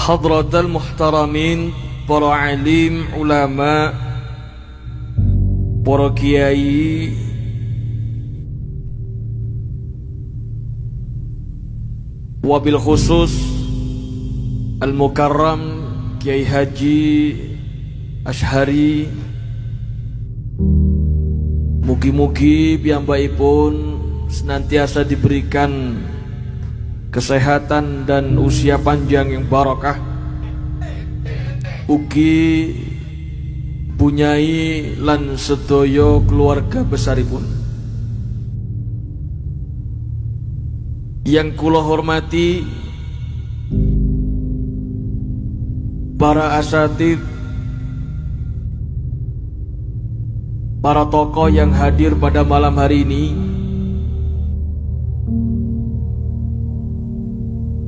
Hadratal muhtaramin, para alim, ulama, para kiai, wabil khusus al-mukarram Kiai Haji Asyhari, mugi-mugi piyambakipun senantiasa diberikan kesehatan dan usia panjang yang barokah, ugi punyai lan sedaya keluarga besaripun. Yang kula hormati para asatid, para tokoh yang hadir pada malam hari ini,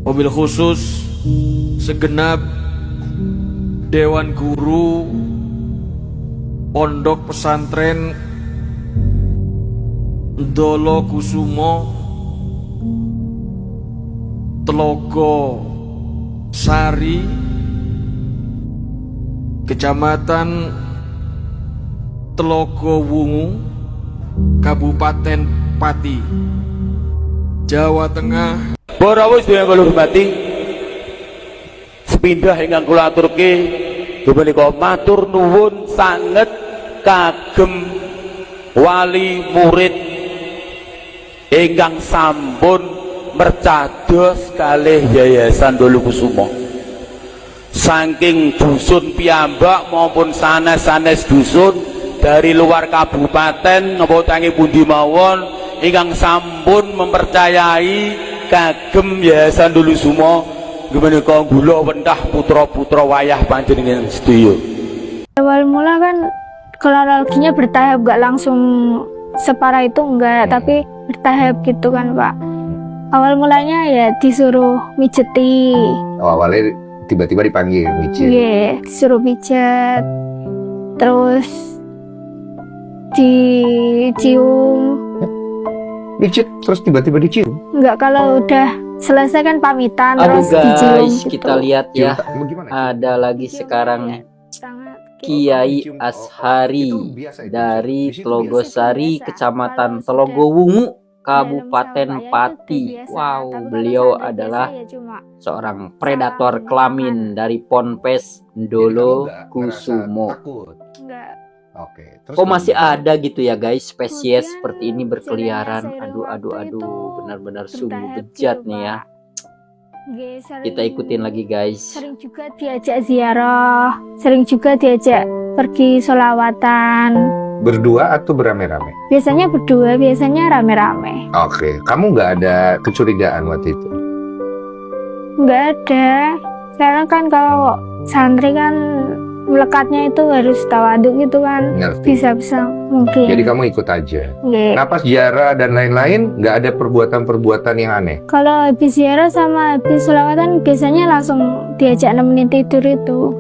wabil khusus segenap dewan guru pondok pesantren Ndolo Kusumo Tlogo Sari, Kecamatan Tlogo Wungu, Kabupaten Pati, Jawa Tengah. Para sedaya kula hormati, sepindah ingkang kula aturke menika matur nuwun sanget kagem wali murid ingkang sampun mercados kalih Yayasan Ndolo Kusumo. Saking dusun piyambak maupun sanes-sanes dusun dari luar kabupaten napa tangi pundi mawon ingkang sampun mempercayai kagem Yayasan Ndolo Kusumo menika gula wentah putra-putra wayah panjenengan sedaya. Awal mula kan kronologinya bertahap, gak langsung separah itu enggak, tapi bertahap gitu kan Pak. Awal mulanya ya disuruh mijeti. Oh, awalnya tiba-tiba dipanggil mijet. Iya, disuruh pijet. Terus dicium. Mijet terus tiba-tiba dicium. Enggak, kalau udah selesai kan pamitan. Aduh terus dicium guys, gitu. kita lihat ya, Gimana? ada lagi sekarang Sangat Kiai Itu Asyhari biasa itu. dari Di situ Tlogosari, biasa. Kecamatan Kalau Tlogo sudah Wungu, dalam Kabupaten sampah ya Pati. itu biasa. Wow, Tapi kalau beliau seandainya adalah biasa ya cuma seorang predator kelamin dari Ponpes Ndolo Kusumo. Takut. enggak. Oke. Terus Kok masih kemudian- ada gitu ya guys, spesies Kemudian seperti ini jalannya berkeliaran. seiring Aduh, waktu itu benar-benar sungguh bertahap bejat gitu, nih ya. Pak. Nggih, Kita ikutin lagi guys. Sering juga diajak ziarah, sering juga diajak pergi sholawatan. Berdua atau beramai-ramai? Biasanya berdua, biasanya rame-rame. Oke. Kamu nggak ada kecurigaan waktu itu? Nggak ada. Sekarang kan kalau santri kan melekatnya itu harus tawaduk gitu kan. Ngerti. Bisa-bisa mungkin. Jadi kamu ikut aja. Nggih. Nah pas ziarah dan lain-lain nggak ada perbuatan-perbuatan yang aneh. Kalau habis ziarah sama habis sholawatan biasanya langsung diajak nemenin tidur itu.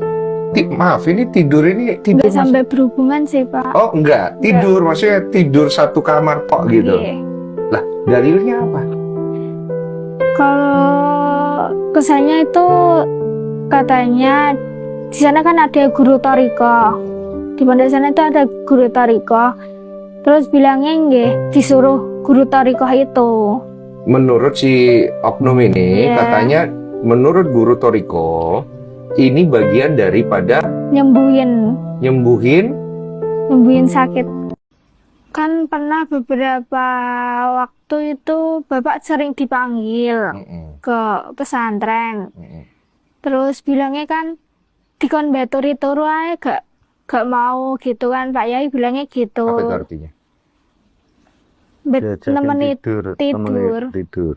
Maaf, ini tidur Nggak sampai berhubungan sih Pak. Oh enggak, tidur maksudnya tidur satu kamar kok gitu. Nggih. Lah, dalilnya apa? Kalau kesannya itu katanya di sana kan ada guru toriko. Di pondok sana itu ada guru toriko. Terus bilangnya nggih disuruh guru toriko itu. Menurut si oknum ini Iya. katanya menurut guru Toriko ini bagian daripada Nyembuhin nyembuhin sakit. Kan pernah beberapa waktu itu Bapak sering dipanggil ke pesantren. Terus bilangnya kan dikon baturi turu ae gak mau gitu kan Pak Yai bilangnya gitu. apa itu artinya? Nemeni tidur.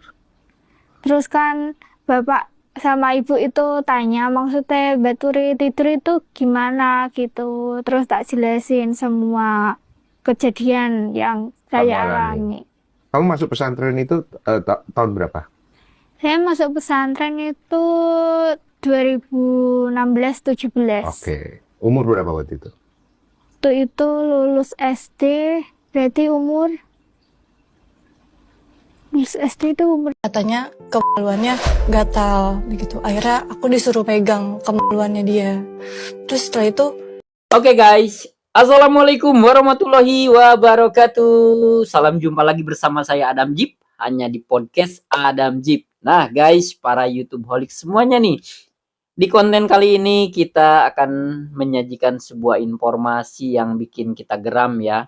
Terus kan Bapak sama Ibu itu tanya maksudnya baturi tidur itu gimana gitu. Terus tak jelasin semua kejadian yang saya Kamu alami. alami. Kamu masuk pesantren itu tahun berapa? Saya masuk pesantren itu 2016-17. Oke. Umur berapa waktu itu? Waktu itu lulus SD berarti umur Lulus SD itu Katanya kemaluannya gatal gitu. Akhirnya aku disuruh pegang kemaluannya dia. Terus setelah itu Oke guys, Assalamualaikum warahmatullahi wabarakatuh. Salam jumpa lagi bersama saya Adam Jeep, hanya di podcast Adam Jeep. Nah guys, para YouTube holic semuanya nih, di konten kali ini kita akan menyajikan sebuah informasi yang bikin kita geram ya.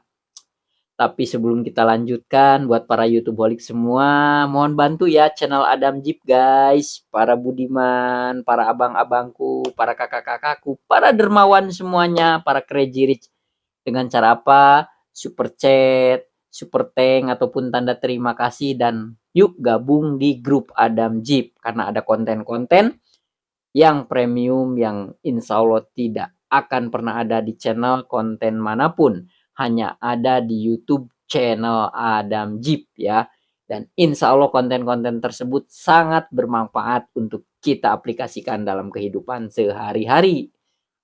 Tapi sebelum kita lanjutkan, buat para YouTube holic semua, mohon bantu ya channel Adam Jeep guys. Para budiman, para abang-abangku, para kakak-kakakku, para dermawan semuanya, para crazy rich. Dengan cara apa? Super chat, super thank, ataupun tanda terima kasih. Dan yuk gabung di grup Adam Jeep. Karena ada konten-konten yang premium yang insya Allah tidak akan pernah ada di channel konten manapun. Hanya ada di YouTube channel Adam Jeep ya. Dan insya Allah konten-konten tersebut sangat bermanfaat untuk kita aplikasikan dalam kehidupan sehari-hari.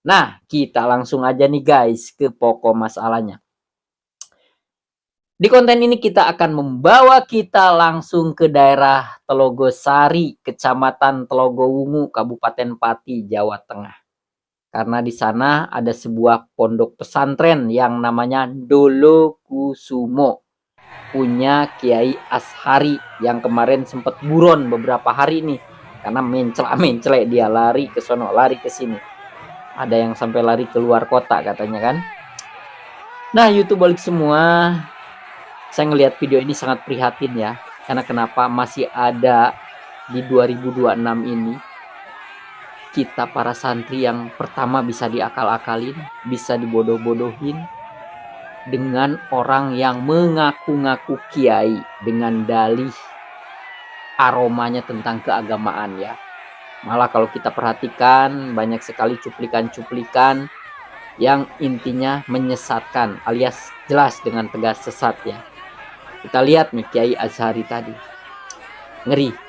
Nah, kita langsung aja nih guys ke pokok masalahnya. Di konten ini kita akan membawa kita langsung ke daerah Telogosari, Kecamatan Telogowungu, Kabupaten Pati, Jawa Tengah. Karena di sana ada sebuah pondok pesantren yang namanya Ndolo Kusumo, punya Kiai Ashari yang kemarin sempat buron beberapa hari nih karena mencela-mencela, dia lari ke sono lari ke sini. Ada yang sampai lari keluar kota katanya kan. Nah, YouTube balik semua, saya ngelihat video ini sangat prihatin ya. Karena kenapa masih ada di 2026 ini kita para santri yang pertama bisa diakal-akalin, bisa dibodoh-bodohin dengan orang yang mengaku-ngaku kiai dengan dalih aromanya tentang keagamaan ya. Malah kalau kita perhatikan banyak sekali cuplikan-cuplikan yang intinya menyesatkan alias jelas dengan tegas sesat ya. Kita lihat nih Kiai Ashari tadi. Ngeri.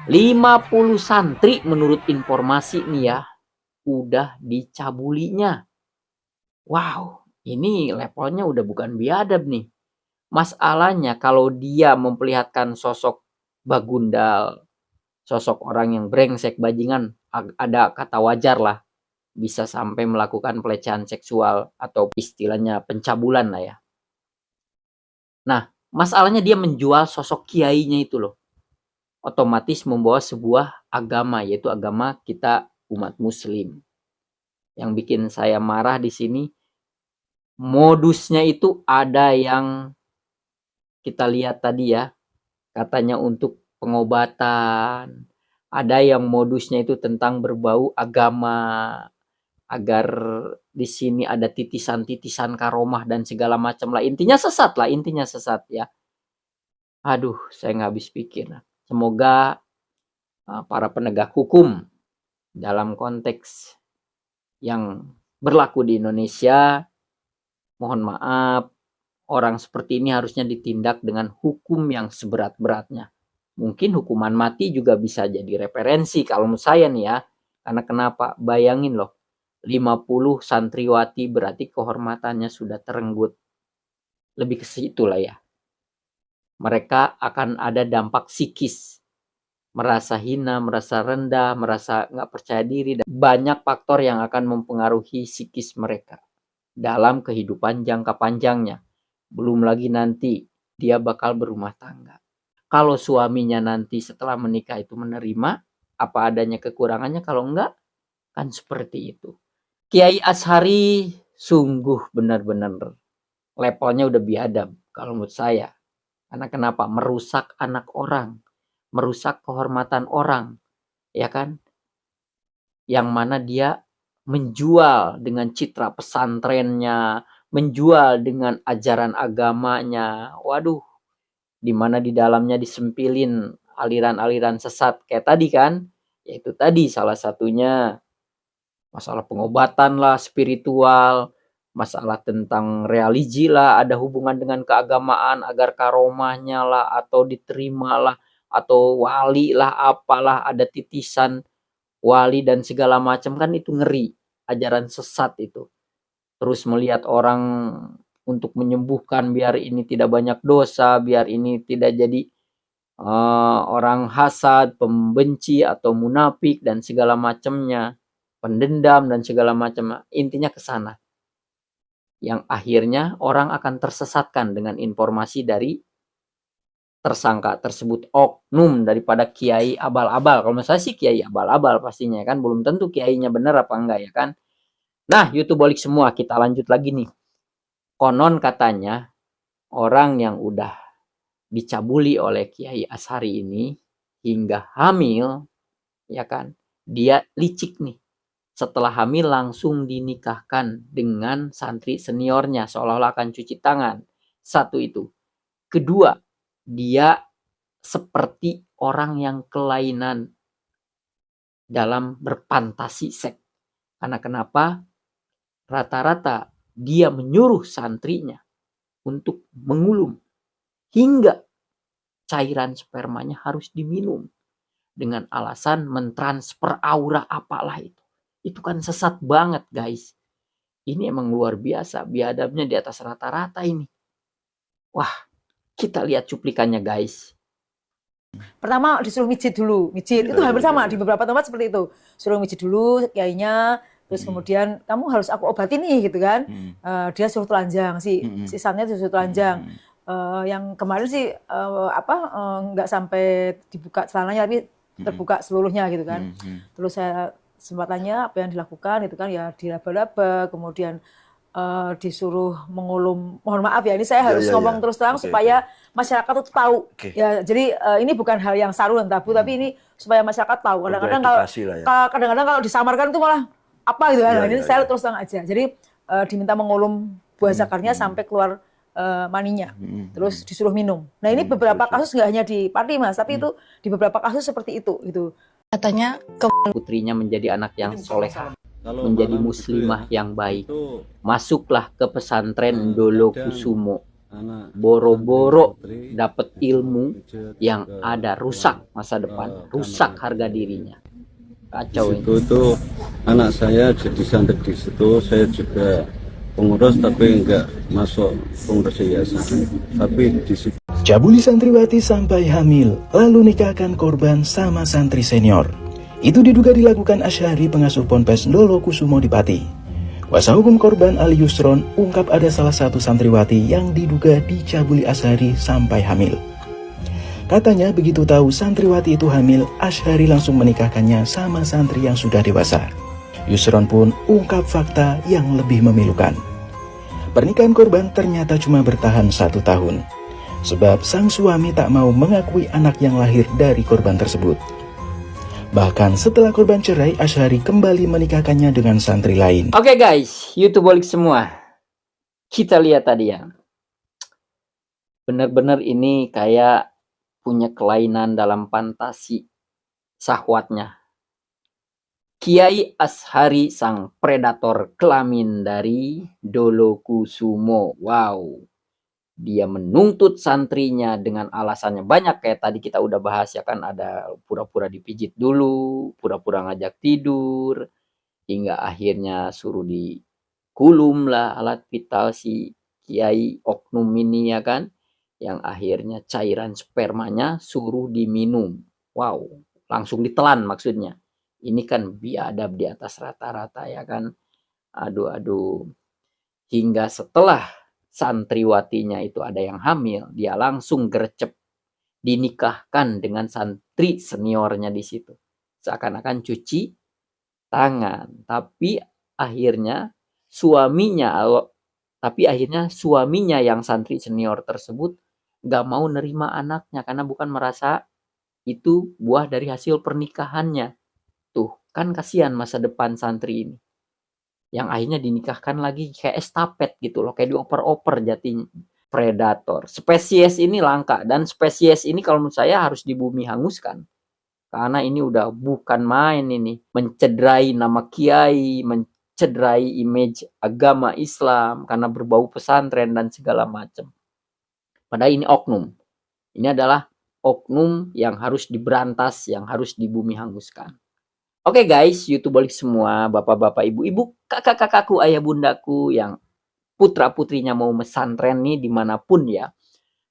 50 santri menurut informasi nih ya, udah dicabulinya. Wow, ini levelnya udah bukan biadab nih. Masalahnya kalau dia memperlihatkan sosok bagundal, sosok orang yang brengsek bajingan, ada kata wajar lah. Bisa sampai melakukan pelecehan seksual atau istilahnya pencabulan lah ya. Nah, masalahnya dia menjual sosok kiainya itu loh. Otomatis membawa sebuah agama, yaitu agama kita umat muslim. Yang bikin saya marah di sini, modusnya itu ada yang kita lihat tadi ya, katanya untuk pengobatan. Ada yang modusnya itu tentang berbau agama, agar di sini ada titisan-titisan karomah dan segala macam lah. Intinya sesat ya. Aduh, saya nggak habis pikir. Semoga para penegak hukum dalam konteks yang berlaku di Indonesia, mohon maaf, orang seperti ini harusnya ditindak dengan hukum yang seberat-beratnya. Mungkin hukuman mati juga bisa jadi referensi kalau menurut saya nih ya. Karena kenapa? Bayangin loh, 50 santriwati berarti kehormatannya sudah terenggut. Lebih ke situ lah ya. Mereka akan ada dampak psikis, merasa hina, merasa rendah, merasa nggak percaya diri, dan banyak faktor yang akan mempengaruhi psikis mereka dalam kehidupan jangka panjangnya. Belum lagi nanti dia bakal berumah tangga. Kalau suaminya nanti setelah menikah itu menerima apa adanya kekurangannya, kalau enggak kan seperti itu. Kiai Ashari sungguh benar-benar levelnya udah biadab kalau menurut saya. Karena kenapa? Merusak anak orang, merusak kehormatan orang, ya kan? Yang mana dia menjual dengan citra pesantrennya, menjual dengan ajaran agamanya. Waduh, di mana di dalamnya disempilin aliran-aliran sesat kayak tadi kan? Yaitu tadi salah satunya masalah pengobatan lah, spiritual, masalah tentang religi lah, ada hubungan dengan keagamaan agar karomahnya lah atau diterimalah, atau wali lah, apalah, ada titisan wali dan segala macam, kan itu ngeri, ajaran sesat itu. Terus melihat orang untuk menyembuhkan biar ini tidak banyak dosa, biar ini tidak jadi orang hasad, pembenci atau munafik dan segala macamnya, pendendam dan segala macam. Intinya ke sana. Yang akhirnya orang akan tersesatkan dengan informasi dari tersangka tersebut, oknum daripada kiai abal-abal. Kalau misalnya sih kiai abal-abal pastinya kan, belum tentu kiainya benar apa enggak ya kan. Nah, YouTubeolik semua, kita lanjut lagi nih. Konon katanya orang yang udah dicabuli oleh Kiai Ashari ini hingga hamil, ya kan, dia licik nih. Setelah hamil langsung dinikahkan dengan santri seniornya, seolah-olah akan cuci tangan. Satu itu. Kedua, dia seperti orang yang kelainan dalam berfantasi seks. Karena kenapa? Rata-rata dia menyuruh santrinya untuk mengulum hingga cairan spermanya harus diminum dengan alasan mentransfer aura apalah itu. Itu kan sesat banget, guys. Ini emang luar biasa, biadabnya di atas rata-rata ini. Wah, kita lihat cuplikannya, guys. Pertama disuruh mijit dulu, mijit itu hampir sama di beberapa tempat seperti itu. Suruh mijit dulu kiainya, terus kemudian kamu harus aku obatin nih gitu kan. Dia suruh telanjang si sannya disuruh telanjang. Yang kemarin sih nggak sampai dibuka celananya tapi terbuka seluruhnya gitu kan. Terus saya sempat tanya apa yang dilakukan itu kan, ya diraba-raba, kemudian disuruh mengulum, mohon maaf ya ini saya harus ngomong terus terang supaya masyarakat itu tahu. Ya jadi ini bukan hal yang saru dan tabu, tapi ini supaya masyarakat tahu. Kadang-kadang kalau disamarkan itu malah apa gitu kan. Ini saya terus terang aja. Jadi diminta mengulum buah zakarnya sampai keluar maninya, terus disuruh minum. Nah ini beberapa kasus nggak hanya di Pati Mas, tapi itu di beberapa kasus seperti itu gitu. Katanya Putrinya menjadi anak yang solehah, menjadi muslimah yang baik. Masuklah ke pesantren Dolokusumo. Boro-boro dapat ilmu yang ada rusak masa depan, rusak harga dirinya. Kacau itu. Itu anak saya jadi santri di situ, saya juga pengurus tapi enggak masuk pengurus yayasan. Tapi di situ cabuli santriwati sampai hamil, lalu nikahkan korban sama santri senior. Itu diduga dilakukan Ashari, pengasuh Ponpes Dolokusumo di Pati. Kuasa hukum korban Ali Yusron ungkap ada salah satu santriwati yang diduga dicabuli Ashari sampai hamil. Katanya begitu tahu santriwati itu hamil, Ashari langsung menikahkannya sama santri yang sudah dewasa. Yusron pun ungkap fakta yang lebih memilukan. Pernikahan korban ternyata cuma bertahan 1 tahun. Sebab sang suami tak mau mengakui anak yang lahir dari korban tersebut. Bahkan setelah korban cerai, Ashari kembali menikahkannya dengan santri lain. Oke guys, YouTubeolik semua, kita lihat tadi ya. Benar-benar ini kayak punya kelainan dalam fantasi syahwatnya. Kiai Ashari sang predator kelamin dari Dolokusumo. Wow. Dia menuntut santrinya dengan alasannya banyak, kayak tadi kita udah bahas ya kan, ada pura-pura dipijit dulu, pura-pura ngajak tidur, hingga akhirnya suruh dikulum lah alat vital si kiai oknum ini ya kan, yang akhirnya cairan spermanya suruh diminum. Wow, langsung ditelan maksudnya. Ini kan biadab di atas rata-rata ya kan. Aduh. Hingga setelah santriwatinya itu ada yang hamil, dia langsung gercep dinikahkan dengan santri seniornya di situ. Seakan-akan cuci tangan, tapi akhirnya suaminya yang santri senior tersebut gak mau nerima anaknya karena bukan merasa itu buah dari hasil pernikahannya. Tuh, kan kasihan masa depan santri ini. Yang akhirnya dinikahkan lagi kayak estafet gitu loh, kayak dioper-oper jatinya. Predator. Spesies ini langka, dan spesies ini kalau menurut saya harus di bumi hanguskan. Karena ini udah bukan main ini. Mencederai nama kiai, mencederai image agama Islam, karena berbau pesantren dan segala macam. Padahal ini oknum. Ini adalah oknum yang harus diberantas, yang harus di bumi hanguskan. Oke guys, YouTubeolik semua, bapak-bapak, ibu-ibu, kakak-kakakku, ayah bundaku yang putra-putrinya mau pesantren nih dimanapun ya,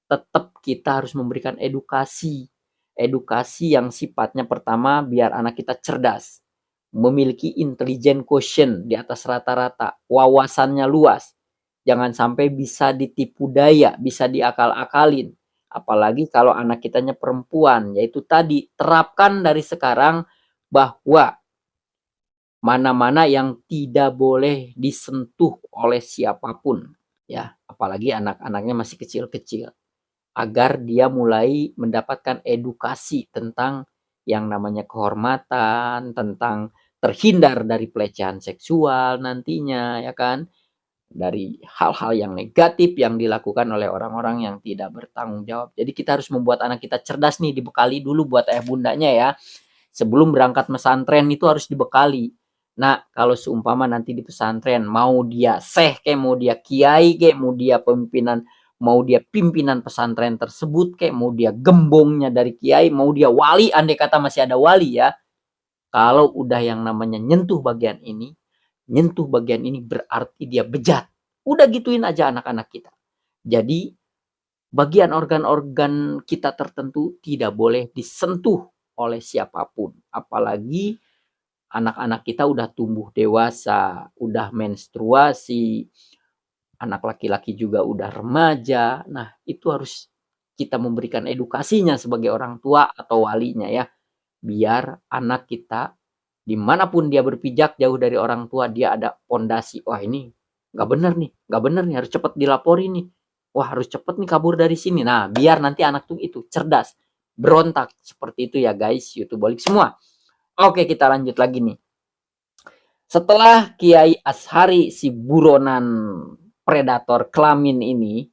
tetap kita harus memberikan edukasi edukasi yang sifatnya pertama biar anak kita cerdas, memiliki intelligent quotient di atas rata-rata, wawasannya luas. Jangan sampai bisa ditipu daya, bisa diakal-akalin. Apalagi kalau anak kitanya perempuan, yaitu tadi terapkan dari sekarang bahwa mana-mana yang tidak boleh disentuh oleh siapapun, ya, apalagi anak-anaknya masih kecil-kecil, agar dia mulai mendapatkan edukasi tentang yang namanya kehormatan, tentang terhindar dari pelecehan seksual nantinya, ya kan, dari hal-hal yang negatif yang dilakukan oleh orang-orang yang tidak bertanggung jawab. Jadi kita harus membuat anak kita cerdas nih, dibekali dulu buat ayah bundanya ya. Sebelum berangkat pesantren itu harus dibekali. Nah, kalau seumpama nanti di pesantren mau dia syekh kayak, mau dia kiai kayak, mau dia pimpinan pesantren tersebut kayak, mau dia gembongnya dari kiai, mau dia wali, andai kata masih ada wali ya. Kalau udah yang namanya nyentuh bagian ini berarti dia bejat. Udah gituin aja anak-anak kita. Jadi bagian organ-organ kita tertentu tidak boleh disentuh oleh siapapun. Apalagi anak-anak kita udah tumbuh dewasa, udah menstruasi, anak laki-laki juga udah remaja. Nah, itu harus kita memberikan edukasinya sebagai orang tua atau walinya ya. Biar anak kita dimanapun dia berpijak jauh dari orang tua, dia ada pondasi. Wah, ini nggak bener nih, harus cepet dilapori nih. Wah, harus cepet nih kabur dari sini. Nah, biar nanti anak tuh itu cerdas, berontak. Seperti itu ya guys, YouTubeolik semua. Oke, kita lanjut lagi nih. Setelah Kiai Ashari si buronan predator kelamin ini,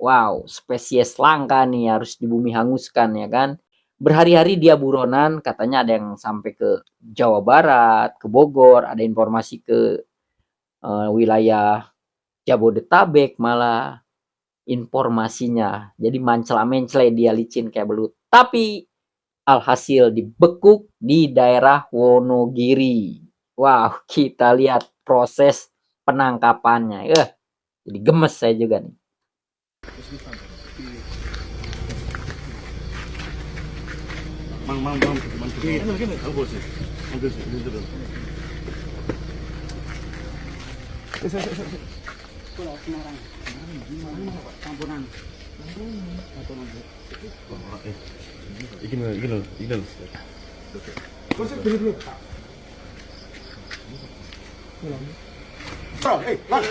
wow, spesies langka nih, harus di bumi hanguskan ya kan. Berhari-hari dia buronan, katanya ada yang sampai ke Jawa Barat, ke Bogor, ada informasi ke wilayah Jabodetabek malah informasinya. Jadi mencela-mencela, dia licin kayak belut. Tapi alhasil dibekuk di daerah Wonogiri. Wow, kita lihat proses penangkapannya. Jadi gemes saya juga nih.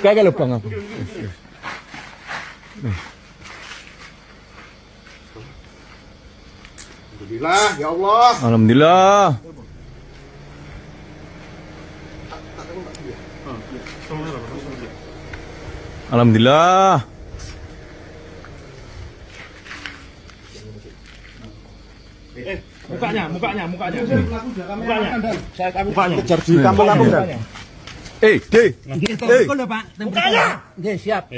Kagak lupa ngapa. Alhamdulillah, ya Allah. Alhamdulillah. Alhamdulillah. Mukanya. Mukanya. Kejar di kampung-kampung dah. Mukanya. Siap.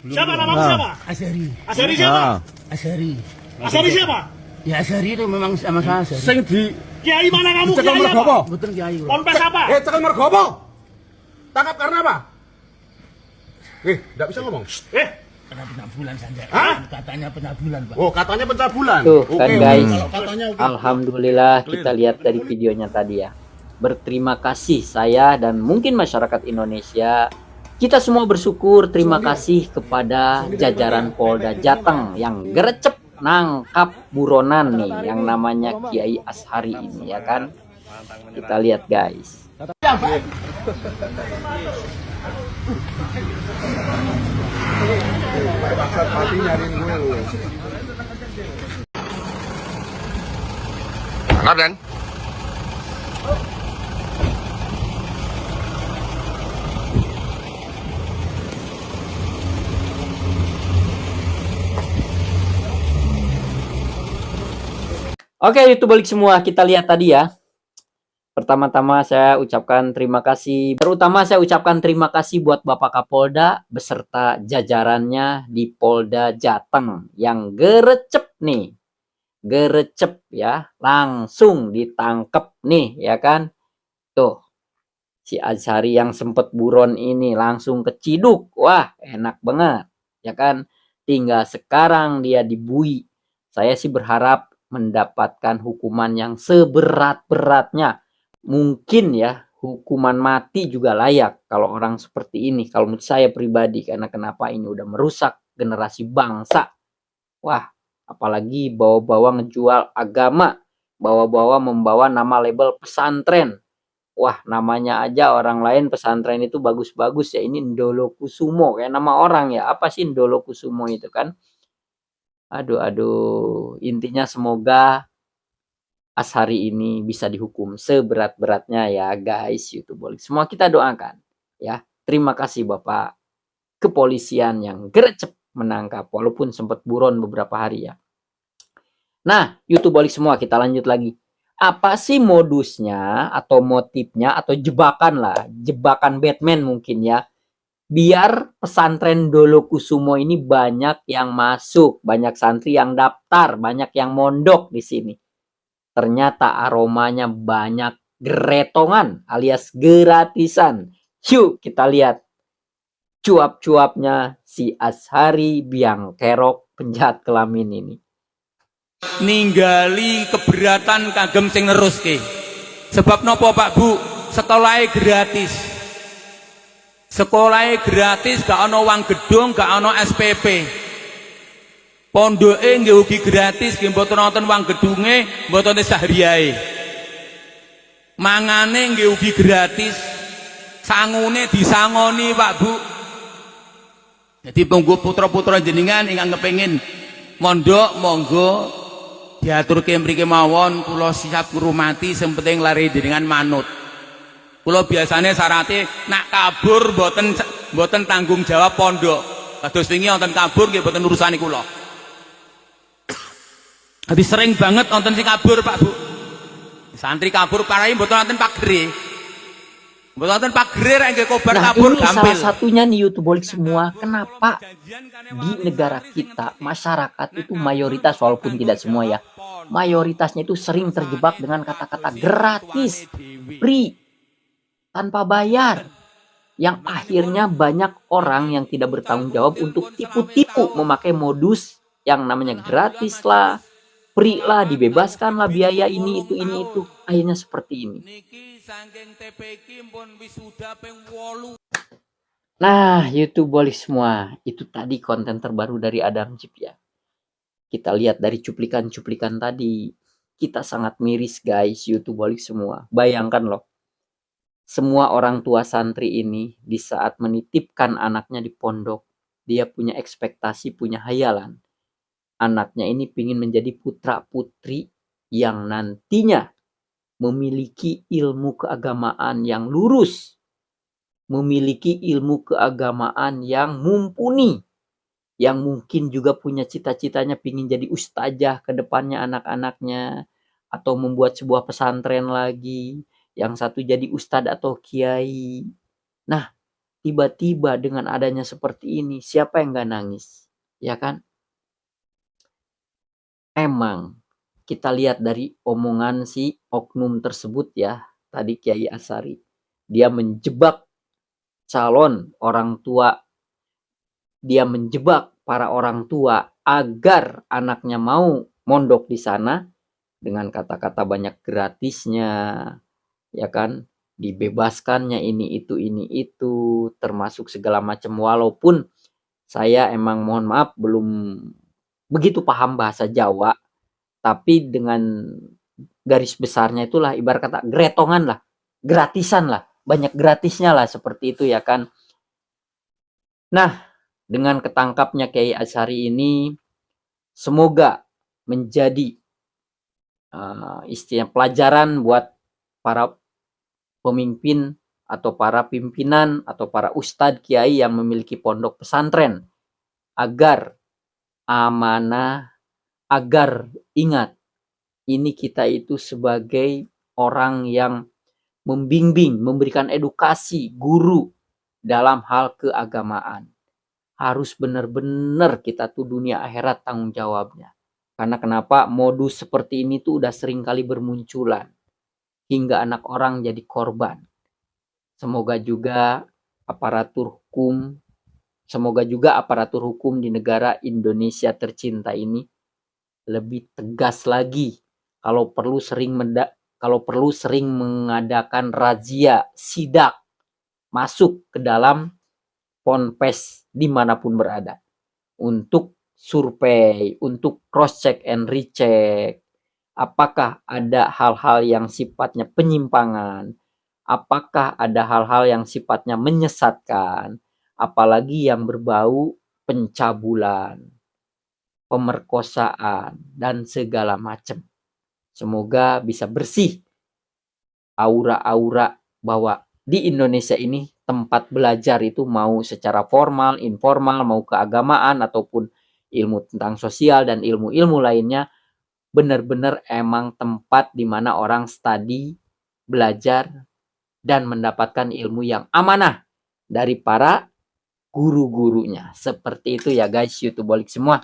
Siapa namamu siapa? Asyari. Asyari siapa? Asyari. Asyari siapa? Ya Asyari itu memang sama saya. Sing di Kiai mana kamu? Cekal Kiai Mergopo. apa? Betul Kiai. Ponpes apa? Cekal Mergopo. Tangkap karena apa? Enggak bisa ngomong. Kena pencabulan saja. Katanya pencabulan, Pak. Oh, katanya pencabulan. Tuh kan guys. Katanya Alhamdulillah kita lihat dari videonya tadi ya. Berterima kasih saya dan mungkin masyarakat Indonesia. Kita semua bersyukur, terima kasih kepada jajaran Polda Jateng yang gerecep nangkap buronan nih yang namanya Kiai Ashari ini ya kan. Kita lihat guys. Kan? Oke, itu balik semua. Kita lihat tadi ya. Pertama-tama saya ucapkan terima kasih. Terutama saya ucapkan terima kasih buat Bapak Kapolda beserta jajarannya di Polda Jateng yang gerecep nih. Gerecep ya, langsung ditangkep nih ya kan. Tuh. Si Ashari yang sempet buron ini langsung keciduk. Wah, enak banget. Ya kan? Tinggal sekarang dia dibui Saya sih berharap mendapatkan hukuman yang seberat-beratnya. Mungkin ya, hukuman mati juga layak kalau orang seperti ini. Kalau menurut saya pribadi, karena kenapa ini udah merusak generasi bangsa. Wah, apalagi bawa-bawa ngejual agama, bawa-bawa membawa nama label pesantren. Wah, namanya aja orang lain pesantren itu bagus-bagus ya. Ini Ndolo Kusumo, kayak nama orang ya. Apa sih Ndolo Kusumo itu kan? Aduh. Intinya semoga Ashari ini bisa dihukum seberat-beratnya ya guys, YouTuber. Semua kita doakan ya. Terima kasih Bapak kepolisian yang gercep menangkap walaupun sempat buron beberapa hari ya. Nah, YouTuber semua kita lanjut lagi. Apa sih modusnya atau motifnya atau jebakan lah, jebakan Batman mungkin ya, biar pesantren Ndolo Kusumo ini banyak yang masuk, banyak santri yang daftar, banyak yang mondok di sini. Ternyata aromanya banyak geretongan alias gratisan. Yuk kita lihat cuap-cuapnya si Ashari Biang Kerok penjahat kelamin ini. Ninggali keberatan kagem sing neruske. Sebab nopo Pak Bu? Sekolahnya gratis. Sekolahnya gratis, gak ono uang gedung, gak ono SPP. Pondoke nggih ugi gratis, nggih mboten wonten uang gedunge, mboten sahriyae. Mangane nggih ugi gratis. Sangune disangoni Pak Bu. Jadi punggu putra-putra jenengan ingkang kepengin mondok monggo diaturke mriki mawon, kula siap ngurmati, sing penting lare jenengan manut. Kula biasane syarate nak kabur mboten tanggung jawab pondok. Kados wingi wonten kabur nggih mboten urusane kula. Jadi sering banget wonten sing kabur Pak Bu. Santri kabur parai mboten wonten pagere. Mboten wonten pagere rek nggih kobar kabur ini gampil. salah satunya nih YouTuber semua. Kenapa di negara kita masyarakat itu mayoritas, walaupun tidak semua ya, mayoritasnya itu sering terjebak dengan kata-kata gratis, free, tanpa bayar, yang akhirnya banyak orang yang tidak bertanggung jawab untuk tipu-tipu memakai modus yang namanya gratis lah, free lah, dibebaskan lah biaya ini itu, akhirnya seperti ini. Nah, YouTuber semua, itu tadi konten terbaru dari Adam Jeep ya. Kita lihat dari cuplikan-cuplikan tadi, kita sangat miris guys, YouTuber semua. Bayangkan loh, semua orang tua santri ini di saat menitipkan anaknya di pondok, dia punya ekspektasi, punya hayalan. Anaknya ini ingin menjadi putra-putri yang nantinya memiliki ilmu keagamaan yang lurus, memiliki ilmu keagamaan yang mumpuni, yang mungkin juga punya cita-citanya ingin jadi ustazah ke depannya anak-anaknya, atau membuat sebuah pesantren lagi, yang satu jadi ustadz atau kiai. Nah, tiba-tiba dengan adanya seperti ini, siapa yang gak nangis? Ya kan? Emang kita lihat dari omongan si oknum tersebut ya, tadi Kiai Ashari, dia menjebak calon orang tua, dia menjebak para orang tua agar anaknya mau mondok di sana dengan kata-kata banyak gratisnya, ya kan, dibebaskannya ini itu, termasuk segala macam. Walaupun saya emang mohon maaf belum begitu paham bahasa Jawa, tapi dengan garis besarnya itulah ibarat kata gretongan lah, gratisan lah, banyak gratisnya lah, seperti itu ya kan. Nah, dengan ketangkapnya Kiai Ashari ini, semoga menjadi istilah pelajaran buat para pemimpin atau para pimpinan atau para ustadz kiai yang memiliki pondok pesantren, agar amanah, agar ingat, ini kita itu sebagai orang yang membimbing, memberikan edukasi, guru dalam hal keagamaan. Harus benar-benar kita tuh dunia akhirat tanggung jawabnya. Karena kenapa? Modus seperti ini tuh udah sering kali bermunculan, hingga anak orang jadi korban. Semoga juga aparatur hukum di negara Indonesia tercinta ini lebih tegas lagi. Kalau perlu sering mengadakan razia, sidak, masuk ke dalam ponpes dimanapun berada. Untuk survei, untuk cross check and recheck. Apakah ada hal-hal yang sifatnya penyimpangan? Apakah ada hal-hal yang sifatnya menyesatkan? Apalagi yang berbau pencabulan, pemerkosaan, dan segala macam. Semoga bisa bersih aura-aura bahwa di Indonesia ini tempat belajar itu mau secara formal, informal, mau keagamaan ataupun ilmu tentang sosial dan ilmu-ilmu lainnya, benar-benar emang tempat di mana orang study, belajar, dan mendapatkan ilmu yang amanah dari para guru-gurunya. Seperti itu ya guys, YouTubeolik semua.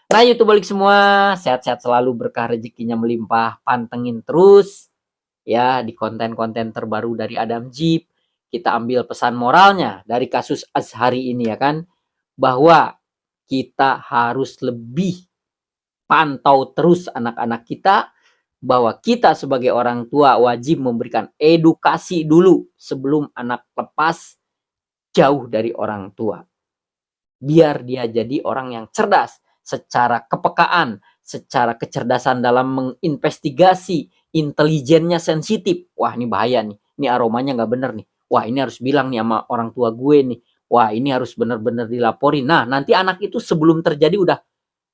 Nah, YouTubeolik semua, sehat-sehat selalu, berkah rezekinya melimpah, pantengin terus ya di konten-konten terbaru dari Adam Jeep. Kita ambil pesan moralnya dari kasus Azhari ini ya kan, bahwa kita harus lebih pantau terus anak-anak kita, bahwa kita sebagai orang tua wajib memberikan edukasi dulu sebelum anak lepas jauh dari orang tua. Biar dia jadi orang yang cerdas, secara kepekaan, secara kecerdasan dalam menginvestigasi, intelijennya sensitif. Wah, ini bahaya nih, ini aromanya nggak bener nih. Wah, ini harus bilang nih sama orang tua gue nih. Wah, ini harus bener-bener dilaporin. Nah, nanti anak itu sebelum terjadi udah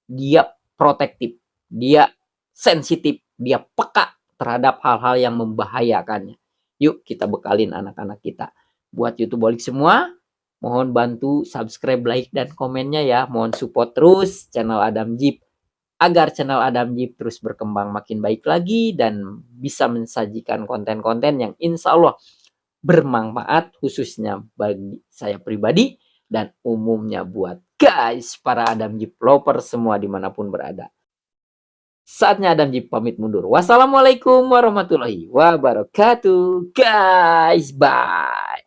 dia protektif, dia sensitif, dia peka terhadap hal-hal yang membahayakannya. Yuk kita bekalin anak-anak kita. Buat YouTubeolik semua, mohon bantu subscribe, like, dan komennya ya. Mohon support terus channel Adam Jeep agar channel Adam Jeep terus berkembang makin baik lagi dan bisa mensajikan konten-konten yang insya Allah bermanfaat khususnya bagi saya pribadi dan umumnya buat guys para Adam Jeep lover semua dimanapun berada. Saatnya Adam Jeep pamit mundur. Wassalamualaikum warahmatullahi wabarakatuh guys, bye.